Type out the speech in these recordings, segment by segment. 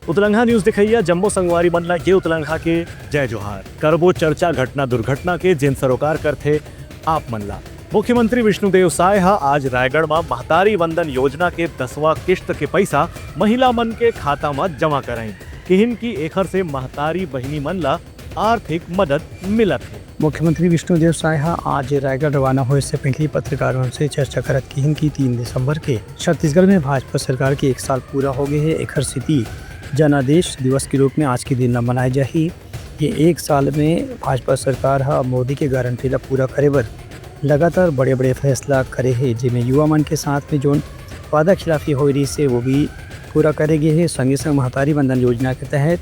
उतलंघा news दिखैया जम्मो संगवारी बनला ये उतलंघा के जय जोहार करबो चर्चा घटना दुर्घटना के जिन सरोकार करथे आप मनला। मुख्यमंत्री विष्णुदेव साय हा आज रायगढ़ में महतारी वंदन योजना के 10वां किस्त के पैसा महिला मन के खाता में जमा कराई। किहिन की एखर से महतारी बहिनी मन ला आर्थिक मदद मिलत है। मुख्यमंत्री विष्णुदेव साय आज रायगढ़ रवाना होने से पहले पत्रकारों से चर्चा करत किहिन की 3 दिसंबर के छत्तीसगढ़ में भाजपा सरकार के 1 साल पूरा हो गए है। एखर स्थिति जनादेश दिवस के रूप में आज के दिन मनाए जाही। ये 1 साल में भाजपा सरकार मोदी के गारंटी ला पूरा करे बर लगातार बड़े बड़े फैसला करे है, जिसमें युवा मन के साथ में जो वादा खिलाफी हो रही से वो भी पूरा करेगी है। संगे संग महतारी वंदन योजना के तहत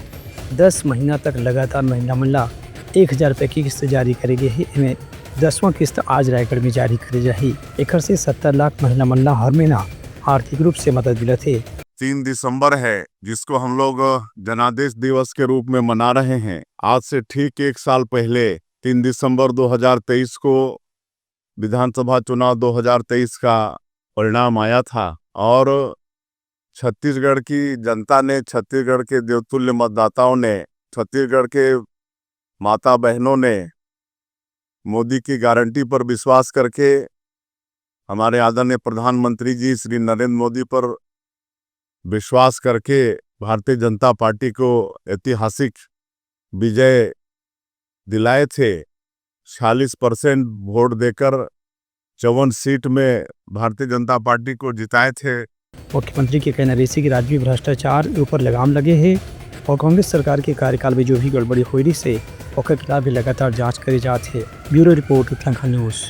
10 महीना तक लगातार महिला मन ला 1000 रुपये की किस्त जारी करेगी है। इनमें 10वां किस्त आज रायगढ़ में जारी करे जाही। एकर से 70 लाख महिला मन ला हर महीना आर्थिक रूप से मदद मिलत है। 3 दिसंबर है जिसको हम लोग जनादेश दिवस के रूप में मना रहे हैं। आज से ठीक 1 साल पहले 3 दिसंबर 2023 को विधानसभा चुनाव 2023 का परिणाम आया था और छत्तीसगढ़ की जनता ने, छत्तीसगढ़ के देवतुल्य मतदाताओं ने, छत्तीसगढ़ के माता बहनों ने मोदी की गारंटी पर विश्वास करके हमारे आदरणीय प्रधानमंत्री जी श्री नरेंद्र मोदी पर विश्वास करके भारतीय जनता पार्टी को ऐतिहासिक विजय दिलाए थे। 46% वोट देकर 54 सीट में भारतीय जनता पार्टी को जिताए थे। मुख्यमंत्री के कहना रही कि राज्य में भ्रष्टाचार के ऊपर लगाम लगे है और कांग्रेस सरकार के कार्यकाल में जो भी गड़बड़ी हो रही से उसके खिलाफ भी लगातार जांच करी जाती है। ब्यूरो रिपोर्ट उतलंघा न्यूज।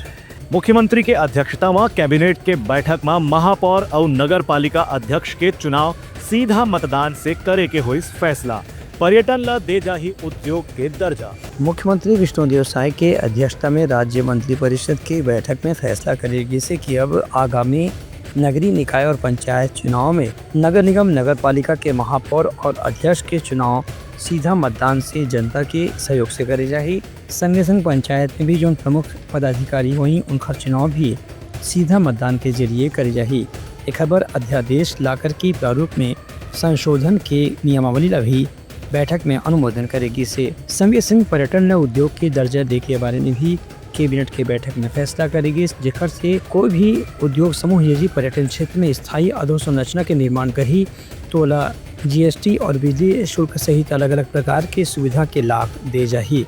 मुख्यमंत्री के अध्यक्षता में कैबिनेट के बैठक में महापौर और नगर पालिका अध्यक्ष के चुनाव सीधा मतदान से करे के हुई फैसला। पर्यटन ला दे जाही उद्योग के दर्जा। मुख्यमंत्री विष्णुदेव साय के अध्यक्षता में राज्य मंत्रिपरिषद की बैठक में फैसला करेगी से कि अब आगामी नगरीय निकाय और पंचायत चुनाव में नगर निगम नगर पालिका के महापौर और अध्यक्ष के चुनाव सीधा मतदान से जनता के सहयोग से करे जाही। संगे संग पंचायत में भी जो प्रमुख पदाधिकारी हुई उनका चुनाव भी सीधा मतदान के जरिए करे जाही। एक खबर अध्यादेश लाकर की प्रारूप में संशोधन के नियमावली ला भी बैठक में अनुमोदन करेगी से संगे संग पर्यटन व उद्योग के दर्जा दे के बारे में भी कैबिनेट के बैठक में फैसला करेगी, जेकर से कोई भी उद्योग समूह यदि पर्यटन क्षेत्र में स्थायी अधोसंरचना के निर्माण करी तो GST और बिजली शुल्क सहित अलग अलग प्रकार की सुविधा के लाभ दे जाही।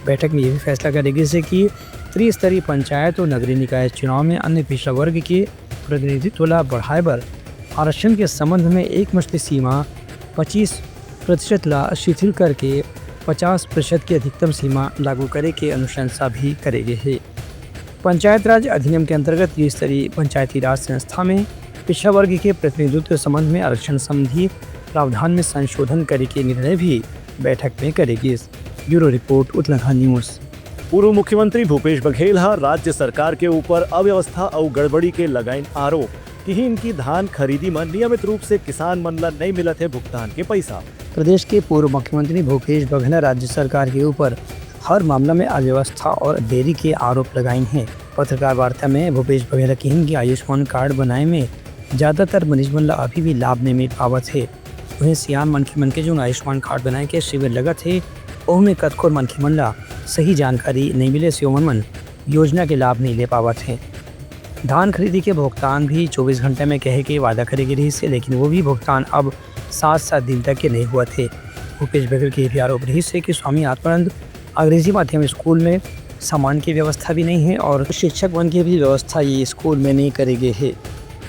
बैठक में यह भी फैसला करेगी से कि त्रिस्तरीय पंचायत और नगरीय निकाय चुनाव में अन्य पिछड़ा वर्ग के प्रतिनिधित्व ला बढ़ाए बर आरक्षण के संबंध में एक मुश्त सीमा 25% ला शिथिल करके 50% की अधिकतम सीमा लागू करे के अनुशंसा भी करेगी है। पंचायत राज अधिनियम के अंतर्गत त्रिस्तरीय पंचायती राज संस्था में पिछड़ा वर्ग के प्रतिनिधित्व संबंध में आरक्षण संबंधी प्रावधान में संशोधन करे के निर्णय भी बैठक में करेगी। ब्यूरो रिपोर्ट उतलंघा न्यूज। पूर्व मुख्यमंत्री भूपेश बघेल राज्य सरकार के ऊपर अव्यवस्था और गड़बड़ी के लगाइन आरोप कि इनकी धान खरीदी में नियमित रूप से किसान मन ला नहीं मिलत है भुगतान के पैसा। प्रदेश के पूर्व मुख्यमंत्री भूपेश बघेल राज्य सरकार के ऊपर हर मामला में अव्यवस्था और देरी के आरोप लगाए हैं। पत्रकार वार्ता में भूपेश बघेल कहें कि आयुष्मान कार्ड बनाए में ज़्यादातर मरीज मन ला अभी भी लाभ नहीं मिल पावत है। वहीं सियान मनखी मन के जो आयुष्मान कार्ड बनाए के शिविर लगत है उनमें कतकोर मनखी मन ला सही जानकारी नहीं मिले से मन योजना के लाभ नहीं ले पावत है। धान खरीदी के भुगतान भी 24 घंटे में कहे के वादा करेगी रही से, लेकिन वो भी भुगतान अब 7 दिन तक के नहीं हुआ थे। भूपेश बघेल के भी आरोप रही से कि स्वामी आत्मानंद अंग्रेजी माध्यम स्कूल में सामान की व्यवस्था भी नहीं है और शिक्षक वन की भी व्यवस्था ये स्कूल में नहीं करेगी है।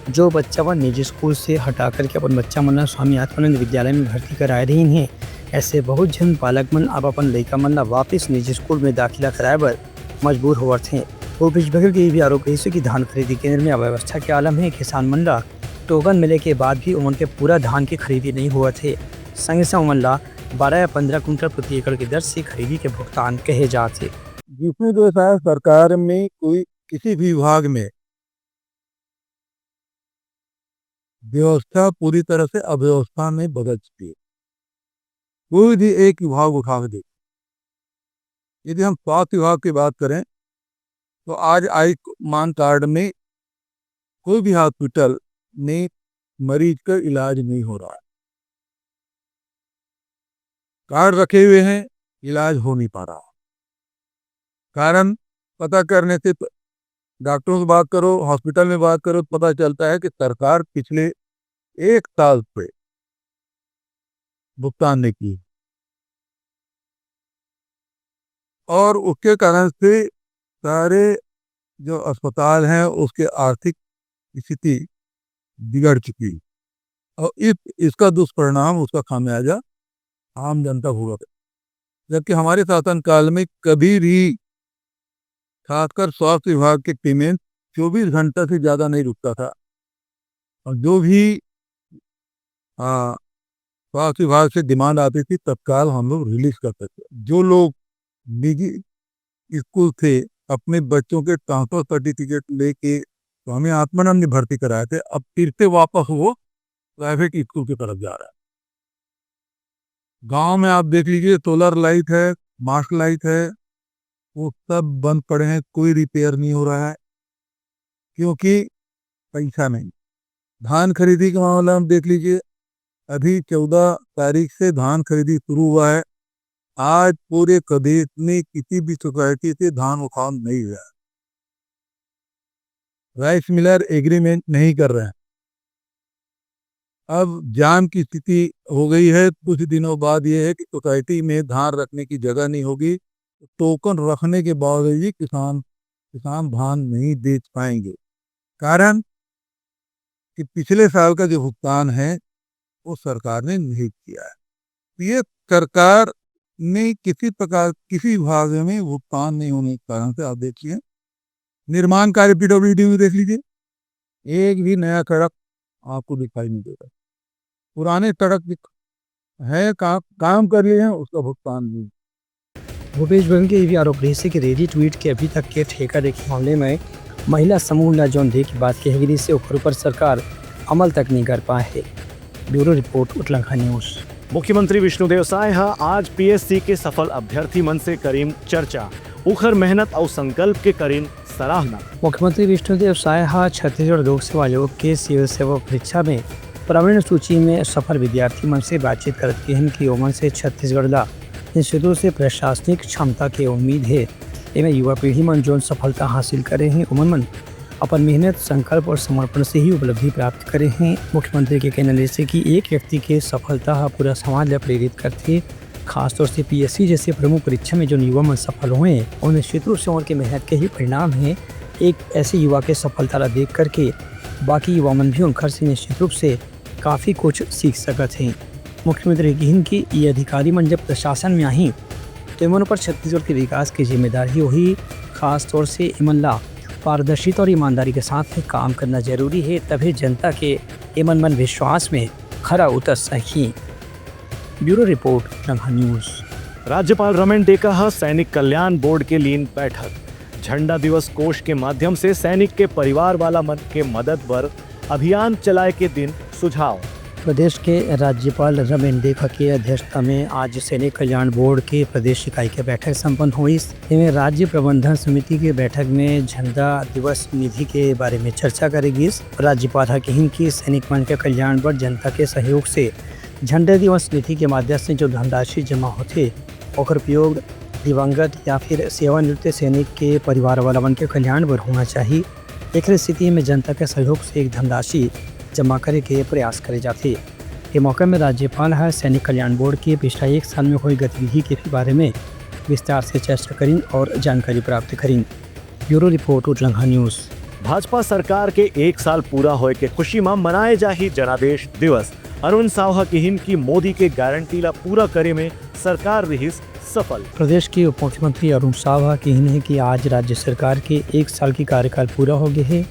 जो बच्चा वन निजी स्कूल से हटा करके अपन बच्चा मन स्वामी आत्मानंद विद्यालय में भर्ती कराए रही हैं, ऐसे बहुत जन पालक मन अब अपन लड़का मन वापिस निजी स्कूल में दाखिला कराए बर मजबूर होवर थे। भूपेश बघेल के भी आरोप रही कि धान खरीदी केंद्र में अव्यवस्था के आलम है। किसान मन ला टोकन मिले के बाद भी उनके पूरा धान की खरीदी नहीं हुआ थे। संगे संग उमन ला 12 या 15 कुंटल प्रति एकड़ की दर से खरीदी के भुगतान कहे जाते। जिसमें जो है सरकार में कोई किसी भी विभाग में व्यवस्था पूरी तरह से अव्यवस्था में बदल चुकी है। कोई भी एक विभाग उठा के देखिए। यदि हम स्वास्थ्य विभाग की बात करें तो आज आयुष्मान कार्ड में कोई भी हॉस्पिटल में मरीज का इलाज नहीं हो रहा है। कार्ड रखे हुए हैं, इलाज हो नहीं पा रहा। कारण पता करने से डॉक्टरों से बात करो, हॉस्पिटल में बात करो, तो पता चलता है कि सरकार पिछले 1 साल से भुगतान नहीं की और उसके कारण से सारे जो अस्पताल हैं उसके आर्थिक स्थिति बिगड़ चुकी है। और इसका दुष्परिणाम, उसका खामियाजा आम जनता भुगत है। जबकि हमारे शासन काल में कभी भी खासकर स्वास्थ्य विभाग की टीमें 24 घंटा से ज़्यादा नहीं रुकता था और जो भी स्वास्थ्य विभाग से डिमांड आती थी तत्काल हम लोग रिलीज करते थे। जो लोग निजी स्कूल से अपने बच्चों के ट्रांसफर सर्टिफिकेट लेके स्वामी आत्मानंद में भर्ती कराए थे, अब फिर से वापस वो प्राइवेट स्कूल की तरफ जा रहा है। गांव में आप देख लीजिए, सोलर लाइट है, मास्क लाइट है, वो सब बंद पड़े हैं, कोई रिपेयर नहीं हो रहा है क्योंकि पैसा नहीं। धान खरीदी का मामला हम देख लीजिए, अभी 14 तारीख से धान खरीदी शुरू हुआ है। आज पूरे प्रदेश में किसी भी सोसाइटी से धान उठाव नहीं हुआ है। राइस मिलर एग्रीमेंट नहीं कर रहे हैं। अब जाम की स्थिति हो गई है। कुछ दिनों बाद ये है कि सोसाइटी में धान रखने की जगह नहीं होगी, टोकन रखने के बावजूद भी किसान धान नहीं बेच पाएंगे। कारण कि पिछले साल का जो भुगतान है वो सरकार ने नहीं किया है। ये सरकार ने किसी प्रकार किसी विभाग में भुगतान नहीं होने के कारण से आप देखिए, निर्माण कार्य पीडब्ल्यूडी में देख लीजिए, एक भी नया सड़क आपको दिखाई नहीं देगा। पुराने सड़क है, काम कर लिए हैं, उसका भुगतान नहीं। भूपेश बघेल के ये भी आरोप रही है कि रेडी ट्वीट के अभी तक के ठेका देखी मामले में महिला समूह न जौन दे की बात कही से ऊपर सरकार अमल तक नहीं कर पाए है। ब्यूरो रिपोर्ट उतलंघा न्यूज़। मुख्यमंत्री विष्णुदेव साय आज पीएससी के सफल अभ्यर्थी मन से करीम चर्चा, उखर मेहनत और संकल्प के करीम सराहना। मुख्यमंत्री विष्णुदेव साय छत्तीसगढ़ लोक सेवा आयोग के सिविल सेवा परीक्षा में प्रावीण्य सूची में सफल विद्यार्थी मन से बातचीत करते हैं कि ओमन से छत्तीसगढ़ ला शुरू से प्रशासनिक क्षमता के उम्मीद है। इनमें युवा पीढ़ी मन जो सफलता हासिल करे हैं उमन मन अपन मेहनत, संकल्प और समर्पण से ही उपलब्धि प्राप्त करे हैं। मुख्यमंत्री के कहने से कि एक व्यक्ति के सफलता पूरा समाज ला प्रेरित करते। खासतौर से पीएससी जैसे प्रमुख परीक्षा में जो युवा मन सफल हुए और निश्चित रूप से उनके मेहनत के ही परिणाम है। एक ऐसे युवा के सफलता ला देख करके बाकी युवा मन भी उनकर से निश्चित रूप से काफ़ी कुछ सीख सकते हैं। मुख्यमंत्री कहन कि ये अधिकारी मन जब प्रशासन में आई तो इमन पर छत्तीसगढ़ के विकास की जिम्मेदारी वही। खास तौर से इमन ला पारदर्शिता और ईमानदारी के साथ काम करना जरूरी है, तभी जनता के इमन मन विश्वास में खरा उतर सकी। ब्यूरो रिपोर्ट रंगा न्यूज़। राज्यपाल रमन डेका सैनिक कल्याण बोर्ड के लीन बैठक, झंडा दिवस कोष के माध्यम से सैनिक के परिवार वाला मन के मदद पर अभियान चलाए के दिन सुझाव। प्रदेश के राज्यपाल रमन डेका की अध्यक्षता में आज सैनिक कल्याण बोर्ड के प्रदेश इकाई की बैठक संपन्न हुई। इसमें राज्य प्रबंधन समिति के बैठक में झंडा दिवस निधि के बारे में चर्चा करेगी। राज्यपाल कहन कि सैनिक मन के कल्याण पर जनता के सहयोग से झंडा दिवस निधि के माध्यम से जो धनराशि जमा होते और उपयोग दिवंगत या फिर सेवानिवृत्त सैनिक के परिवार वाला मन के कल्याण पर होना चाहिए। एक स्थिति में जनता के सहयोग से एक धनराशि जमा करे के प्रयास करे जाते। ये मौके में राज्यपाल सैनिक कल्याण बोर्ड के पिछला 1 साल में हुई गतिविधि के बारे में विस्तार से चर्चा करें और जानकारी प्राप्त करें। ब्यूरो रिपोर्ट उतलंघा न्यूज़। भाजपा सरकार के 1 साल पूरा होए के खुशी में मनाए जाही जनादेश दिवस। अरुण साहा कहन की मोदी के गारंटी ला पूरा करे में सरकार रही सफल। प्रदेश के उप मुख्यमंत्री अरुण साहा कहन है कि आज राज्य सरकार के 1 साल की कार्यकाल पूरा हो गया है।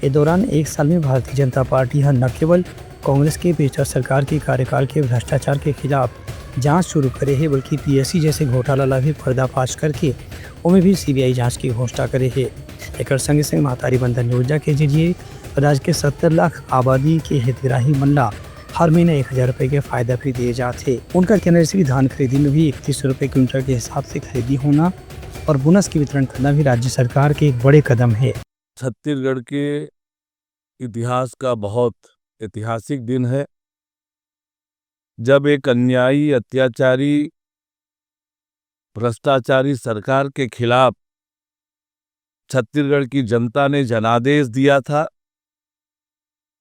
इस दौरान 1 साल में भारतीय जनता पार्टी न केवल कांग्रेस के पिछला सरकार के कार्यकाल के भ्रष्टाचार के खिलाफ जांच शुरू करे है, बल्कि पीएससी जैसे घोटाला ला भी पर्दाफाश करके उनमें भी सीबीआई जांच की घोषणा करे है। एक संगे संग महतारी बंधन योजना के जरिए राज्य के 70 लाख आबादी के हितग्राही मन ला हर महीने 1000 रुपये के फायदा भी दिए जाते। उनका कहना है धान खरीदी में भी 31 रुपये क्विंटल के हिसाब से खरीदी होना और बोनस की वितरण करना भी राज्य सरकार के एक बड़े कदम है। छत्तीसगढ़ के इतिहास का बहुत ऐतिहासिक दिन है। जब एक अन्यायी, अत्याचारी, भ्रष्टाचारी सरकार के खिलाफ छत्तीसगढ़ की जनता ने जनादेश दिया था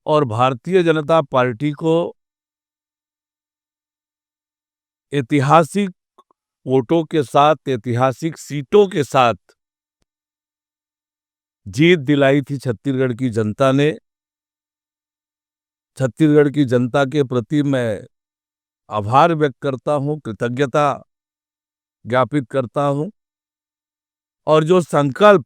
और भारतीय जनता पार्टी को ऐतिहासिक वोटों के साथ, ऐतिहासिक सीटों के साथ जीत दिलाई थी छत्तीसगढ़ की जनता ने। छत्तीसगढ़ की जनता के प्रति मैं आभार व्यक्त करता हूं, कृतज्ञता ज्ञापित करता हूं। और जो संकल्प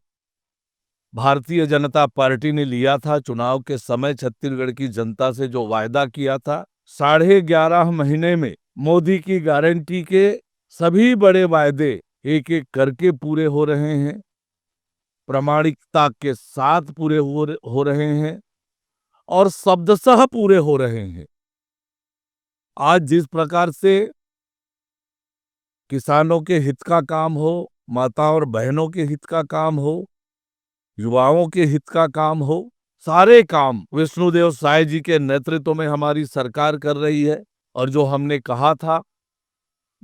भारतीय जनता पार्टी ने लिया था चुनाव के समय, छत्तीसगढ़ की जनता से जो वायदा किया था, 11.5 महीने में मोदी की गारंटी के सभी बड़े वायदे एक एक करके पूरे हो रहे हैं, प्रामाणिकता के साथ पूरे हो रहे हैं और शब्दशः पूरे हो रहे हैं। आज जिस प्रकार से किसानों के हित का काम हो, माता और बहनों के हित का काम हो, युवाओं के हित का काम हो, सारे काम विष्णुदेव साय जी के नेतृत्व में हमारी सरकार कर रही है। और जो हमने कहा था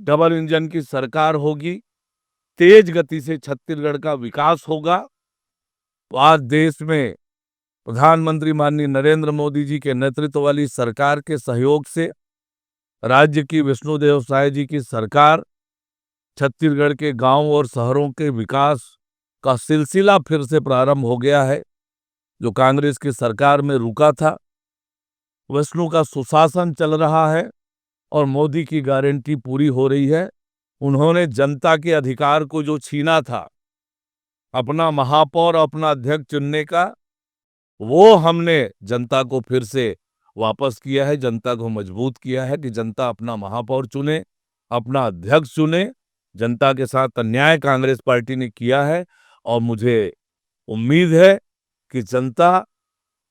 डबल इंजन की सरकार होगी, तेज गति से छत्तीसगढ़ का विकास होगा, तो आज देश में प्रधानमंत्री माननीय नरेंद्र मोदी जी के नेतृत्व वाली सरकार के सहयोग से राज्य की विष्णुदेव साय जी की सरकार छत्तीसगढ़ के गांव और शहरों के विकास का सिलसिला फिर से प्रारंभ हो गया है। जो कांग्रेस की सरकार में रुका था, विष्णु का सुशासन चल रहा है और मोदी की गारंटी पूरी हो रही है। उन्होंने जनता के अधिकार को जो छीना था, अपना महापौर, अपना अध्यक्ष चुनने का, वो हमने जनता को फिर से वापस किया है। जनता को मजबूत किया है कि जनता अपना महापौर चुने, अपना अध्यक्ष चुने। जनता के साथ अन्याय कांग्रेस पार्टी ने किया है और मुझे उम्मीद है कि जनता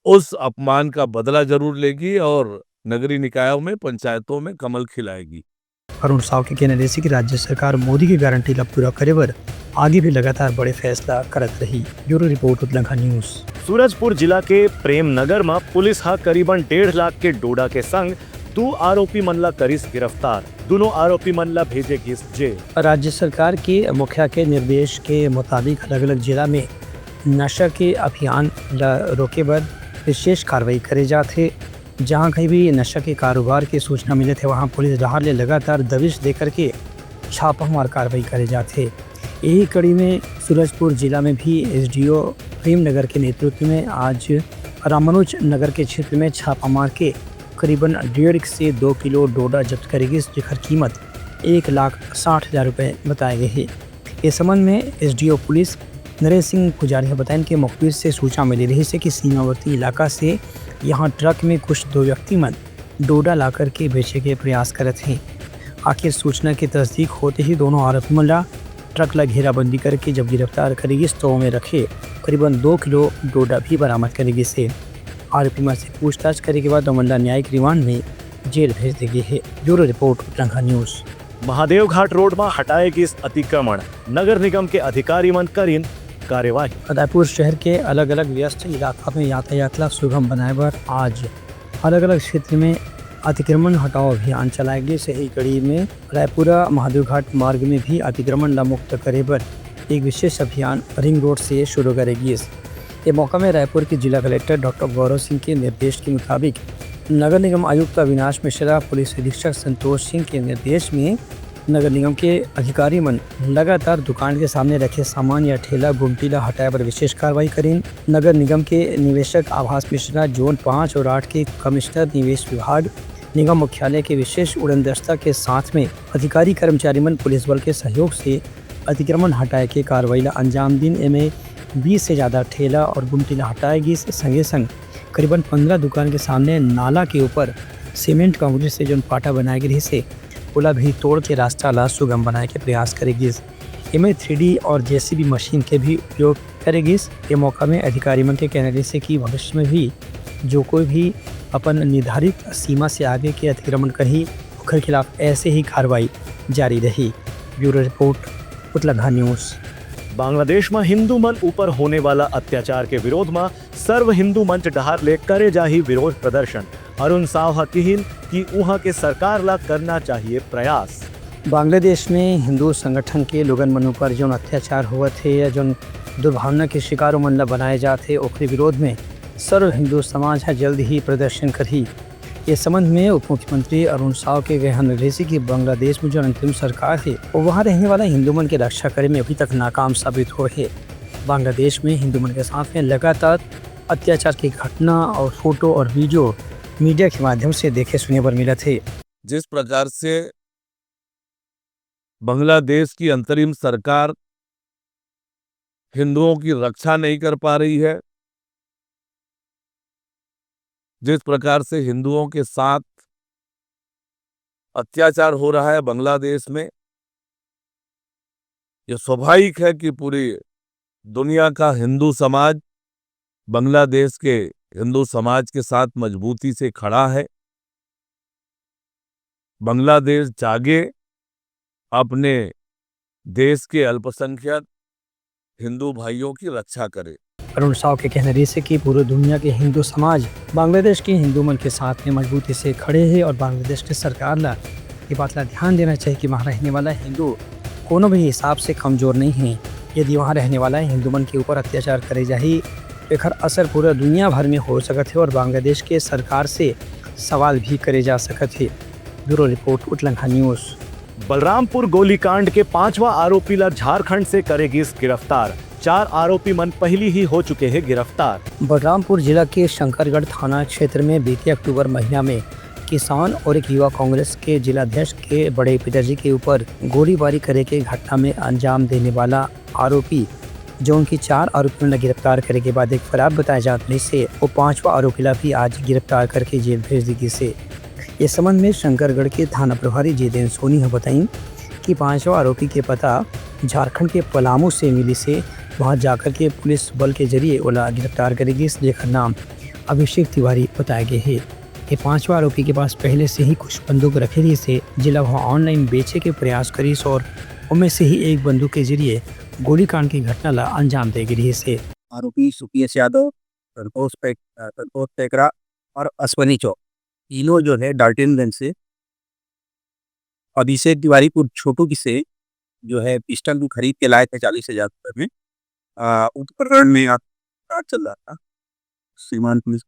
उस अपमान का बदला जरूर लेगी और नगरीय निकायों में, पंचायतों में कमल खिलाएगी। अरुण साव के कहने जैसे कि राज्य सरकार मोदी की गारंटी ला पूरा करे बर आगे भी लगातार बड़े फैसला करत रही। Bureau report Uttarakhand news. Surajpur जिला के प्रेमनगर में पुलिस हा करीबन 1.5 लाख के डोडा के संग 2 आरोपी मन ला करिस गिरफ्तार। दोनों आरोपी मन ला भेजे गिस जेल। राज्य सरकार के मुखिया के निर्देश के मुताबिक अलग अलग जिला में नशा के अभियान ला रोके बर विशेष कार्रवाई करे जाते। जहां कहीं भी नशा के कारोबार की सूचना मिले थे, वहां पुलिस राह ले लगातार दबिश देकर के छापामार कार्रवाई करे जाते। यही कड़ी में सूरजपुर जिला में भी एसडीओ प्रेमनगर के नेतृत्व में आज रामानुज नगर के क्षेत्र में छापा मार के करीबन 1.5 से 2 किलो डोडा जब्त करेगी, जिसकी कीमत 1,60,000 रुपये बताए गए हैं। इस संबंध में एसडीओ पुलिस नरेश सिंह पुजारी ने बताया कि मुखबिर से सूचना मिली रही से कि सीमावर्ती इलाका से यहाँ ट्रक में कुछ 2 व्यक्ति मन डोडा ला कर के बेचे के प्रयास करते हैं। आखिर सूचना की तस्दीक होते ही दोनों आरोपी मन ट्रक ला घेराबंदी करके जब गिरफ्तार करेगी तो में रखे करीबन 2 किलो डोडा भी बरामद करेगी से। आरोपी में से पूछताछ करने के बाद अमला न्यायिक रिमांड में जेल भेज दी गई है। Bureau report Uttarakhand news. Mahadev Ghat road में हटाए गिस अतिक्रमण, नगर निगम के अधिकारी मन करीन कार्यवाही। रायपुर शहर के अलग अलग व्यस्त इलाका में यातायात ला सुगम बनाए बर आज अलग अलग क्षेत्र में अतिक्रमण हटाओ अभियान चलाए गए। सही कड़ी में रायपुरा महादेव घाट मार्ग में भी अतिक्रमण ला मुक्त करे बर एक विशेष अभियान रिंग रोड से शुरू करेगी। ये मौका में रायपुर के जिला कलेक्टर डॉक्टर गौरव सिंह के निर्देश के मुताबिक नगर निगम आयुक्त अविनाश मिश्रा, पुलिस अधीक्षक संतोष सिंह के निर्देश में नगर निगम के अधिकारी मन लगातार दुकान के सामने रखे सामान या ठेला गुमटीला हटाए पर विशेष कार्रवाई करें। नगर निगम के निवेशक आभास मिश्रा, जोन 5 और 8 के कमिश्नर निवेश विभाग, निगम मुख्यालय के विशेष उड़न दस्ता के साथ में अधिकारी कर्मचारी मन पुलिस बल के सहयोग से अतिक्रमण हटाए के कार्रवाई ला अंजाम दिन। एमे 20 से ज़्यादा ठेला और गुमटीला हटाएगी। संगे संग करीबन 15 दुकान के सामने नाला के ऊपर सीमेंट कंक्रीट से जो पाटा बनाए गई से पुला भी तोड़ के रास्ता ला सुगम बनाए के प्रयास करेगी। इनमें 3D और जेसीबी मशीन के भी उपयोग करेगी। ये मौका में अधिकारी मन के कहने से कि भविष्य में भी जो कोई भी अपन निर्धारित सीमा से आगे के अतिक्रमण करी उसके खिलाफ ऐसे ही कार्रवाई जारी रही। Bureau report Uttarakhand news. Bangladesh में हिंदू मन ऊपर होने वाला अत्याचार के विरोध में सर्व हिंदू मंच डहार ले करे जाही विरोध प्रदर्शन। अरुण साव हकीन कि वहाँ के सरकार ला करना चाहिए प्रयास। बांग्लादेश में हिंदू संगठन के लोगन मनु पर जो अत्याचार हुआ थे या जो दुर्भावना के शिकारों मन ला बनाए जाते ओकरे विरोध में सर्व हिंदू समाज है जल्द ही प्रदर्शन करी। ये संबंध में उप मुख्यमंत्री अरुण साव के गए निर्देश कि बांग्लादेश में जो अंतिम सरकार है वो वहाँ रहने वाला हिंदू मन की रक्षा करे में अभी तक नाकाम साबित हो है। बांग्लादेश में हिंदू मन के साथ में लगातार अत्याचार की घटना और फोटो और वीडियो मीडिया के माध्यम से देखे सुने पर मिला थे। जिस प्रकार से बांग्लादेश की अंतरिम सरकार हिंदुओं की रक्षा नहीं कर पा रही है, जिस प्रकार से हिंदुओं के साथ अत्याचार हो रहा है बांग्लादेश में, यह स्वाभाविक है कि पूरी दुनिया का हिंदू समाज बांग्लादेश के हिंदू समाज के साथ मजबूती से खड़ा है। बांग्लादेश जागे, अपने देश के अल्पसंख्यक हिंदू भाइयों की रक्षा करे। अरुण साव के कहने से कि पूरी दुनिया के हिंदू समाज बांग्लादेश के हिंदू मन के साथ में मजबूती से खड़े हैं और बांग्लादेश की सरकार ला ये बात ला ध्यान देना चाहिए कि वहाँ रहने वाला हिंदू कोनो भी हिसाब से कमज़ोर नहीं है। यदि वहाँ रहने वाला हिंदू मन के ऊपर अत्याचार करे जाही तो एक असर पूरा दुनिया भर में हो सकत है और बांग्लादेश के सरकार से सवाल भी करे जा सकत है। ब्यूरो रिपोर्ट उतलंघा न्यूज़। बलरामपुर गोलीकांड के 5वां आरोपी ला झारखंड से करेगी गिरफ्तार। 4 आरोपी मन पहले ही हो चुके हैं गिरफ्तार। बलरामपुर जिला के शंकरगढ़ थाना क्षेत्र में बीते अक्टूबर महीना में किसान और एक युवा कांग्रेस के जिलाध्यक्ष के बड़े पिताजी के ऊपर गोलीबारी करे के घटना में अंजाम देने वाला आरोपी जो उनकी 4 आरोपियों ने गिरफ्तार करे के बाद एक फरार बताए जाने से वो 5वां आरोपी ला भी आज गिरफ्तार करके जेल भेज दी गई से। इस संबंध में शंकरगढ़ के थाना प्रभारी जितेंद्र सोनी ने बताई कि 5वां आरोपी के पता झारखंड के पलामू से मिली से वहां जाकर के पुलिस बल के जरिए ओला गिरफ्तार करेगी। जिसका नाम अभिषेक तिवारी बताया गया है। ये 5वां आरोपी के पास पहले से ही कुछ बंदूक रखे रही से जिला वहाँ ऑनलाइन बेचे के प्रयास करी और उनमें से ही एक बंदूक के जरिए गोलीकांड की घटना ला अंजाम दे गई से। आरोपी सुकेश यादव, संतोष पेकरा और अश्वनी चौक तीनों जो है डाल्टनगंज से अभिषेक तिवारी को छोटू की से जो है पिस्टल खरीद के लाए थे 40,000 रुपये में। उपकरण में चल रहा था सीमांत पुलिस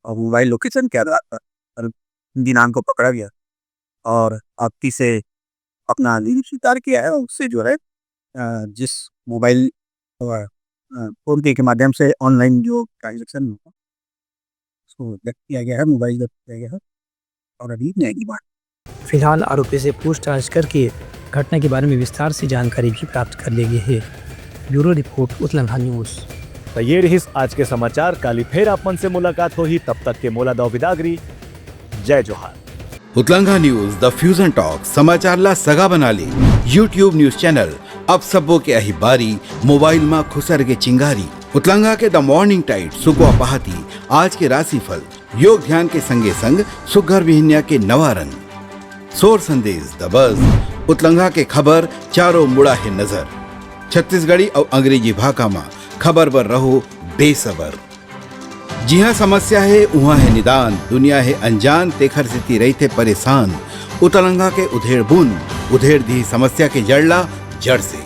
और मोबाइल लोकेशन क्या रहा था और दिनांक को पकड़ा गया और आपकी से अपना स्वीकार किया है। उससे जो है जिस मोबाइल फोन पे के माध्यम से ऑनलाइन जो ट्रांजेक्शन होगा उसको जब्त किया गया है, मोबाइल जब्त किया गया है और अभी नई बात। फिलहाल आरोपी से पूछताछ करके घटना के बारे में विस्तार से जानकारी भी प्राप्त कर ली गई है। ब्यूरो रिपोर्ट उतलंघा न्यूज़। तो ये रही आज के समाचार। काली फिर आपन से मुलाकात होगी, तब तक के मोला दो विदागरी। जय जोहार। उतलंघा न्यूज द फ्यूजन टॉक समाचार ला सगा बना ली। यूट्यूब न्यूज चैनल अब सबो के अही बारी मोबाइल में खुसर के चिंगारी। उतलंघा के द मॉर्निंग टाइट सुगवा पहाती आज के राशिफल योग ध्यान के संगे संग सुघर विहिन्या के नवा रंग सोर संदेश द बज उतलंघा के खबर चारों मुड़ा है नजर। छत्तीसगढ़ी और अंग्रेजी भाषा में खबर पर रहो बेसबर। जी हाँ, समस्या है वहाँ है निदान, दुनिया है अनजान तेखर से रही थे परेशान। उतलंघा के उधेड़ बुन उधेड़ दी समस्या के जड़ला जड़ से।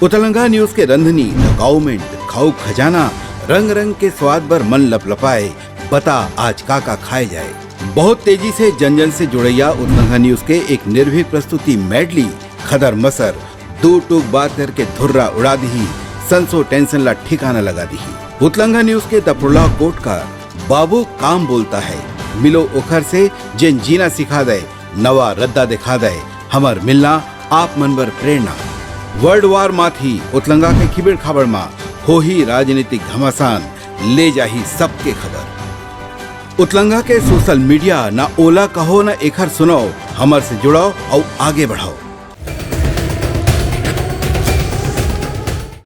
उतलंघा न्यूज के रंधनी गवर्नमेंट खाऊ खजाना रंग रंग के स्वाद पर मन लपलपाए बता आज का खाए जाए। बहुत तेजी से जन जन से जुड़ैया उतलंघा न्यूज के एक निर्भीक प्रस्तुति मेडली खदर मसर दो टूक बात करके धुर्रा उड़ा दी संसो टेंशन ला ठिकाना लगा दी। उतलंघा न्यूज के दपुरला कोट का बाबू काम बोलता है मिलो ओखर से जिन जीना सिखा दे नवा रद्दा दिखा दे हमर मिलना आप मनबर प्रेरणा। वर्ल्ड वार माथी उतलंघा के खिबड़ खबर मा हो ही राजनीतिक घमासान ले जाही सबके खबर। उतलंघा के सोशल मीडिया ना ओला कहो ना एखर सुनाओ हमर से जुड़ाओ और आगे बढ़ाओ।